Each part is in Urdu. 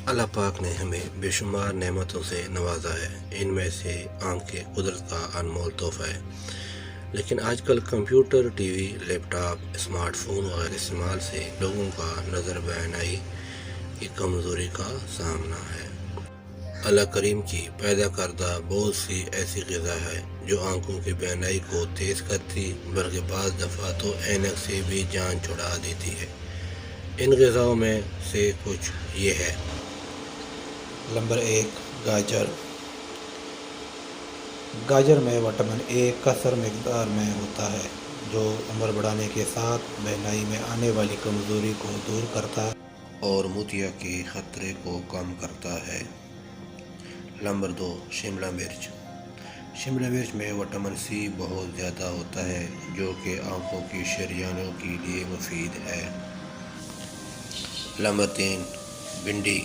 اللہ پاک نے ہمیں بے شمار نعمتوں سے نوازا ہے، ان میں سے آنکھیں قدرت کا انمول تحفہ ہے، لیکن آج کل کمپیوٹر، ٹی وی، لیپ ٹاپ، اسمارٹ فون وغیرہ استعمال سے لوگوں کا نظر بینائی کی کمزوری کا سامنا ہے۔ اللہ کریم کی پیدا کردہ بہت سی ایسی غذا ہے جو آنکھوں کی بینائی کو تیز کرتی، بلکہ بعض دفعہ تو اینک سے بھی جان چھڑا دیتی ہے۔ ان غذاؤں میں سے کچھ یہ ہے۔ نمبر 1، گاجر۔ گاجر میں وٹامن اے کثیر مقدار میں ہوتا ہے جو عمر بڑھنے کے ساتھ بینائی میں آنے والی کمزوری کو دور کرتا ہے اور موتیا کے خطرے کو کم کرتا ہے۔ نمبر 2، شملہ مرچ۔ شملہ مرچ میں وٹامن سی بہت زیادہ ہوتا ہے جو کہ آنکھوں کی شریانوں کے لیے مفید ہے۔ نمبر 3، بھنڈی۔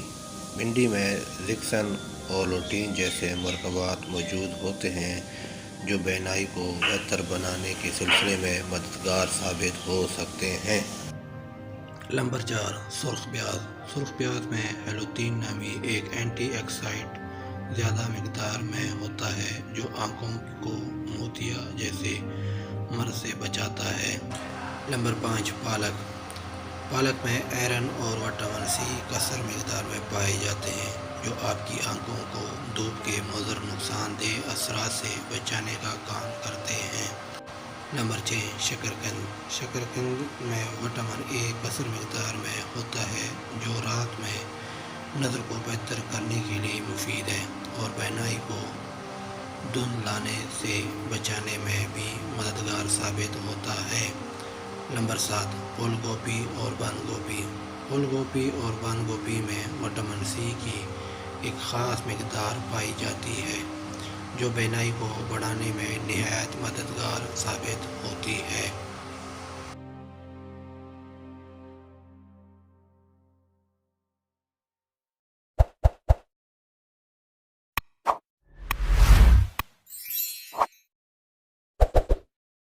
بھنڈی میں زیکسن اور لوٹین جیسے مرکبات موجود ہوتے ہیں جو بینائی کو بہتر بنانے کے سلسلے میں مددگار ثابت ہو سکتے ہیں۔ نمبر 4، سرخ پیاز۔ سرخ پیاز میں ہیلوتین نامی ایک اینٹی آکسیڈنٹ زیادہ مقدار میں ہوتا ہے جو آنکھوں کو موتیا جیسے مرض سے بچاتا ہے۔ نمبر 5، پالک۔ پالک میں آئرن اور وٹامن سی کثیر مقدار میں پائے جاتے ہیں جو آپ کی آنکھوں کو دھوپ کے مضر نقصان دہ اثرات سے بچانے کا کام کرتے ہیں۔ نمبر 6، شکرقند۔ شکرقند میں وٹامن اے کثیر مقدار میں ہوتا ہے جو رات میں نظر کو بہتر کرنے کے لیے مفید ہے اور بینائی کو دھند لانے سے بچانے میں بھی مددگار ثابت ہوتا ہے۔ نمبر 7، پھول گوبھی اور بند گوبھی۔ پھول گوبھی اور بند گوبھی میں وٹامن سی کی ایک خاص مقدار پائی جاتی ہے جو بینائی کو بڑھانے میں نہایت مددگار ثابت ہوتی ہے۔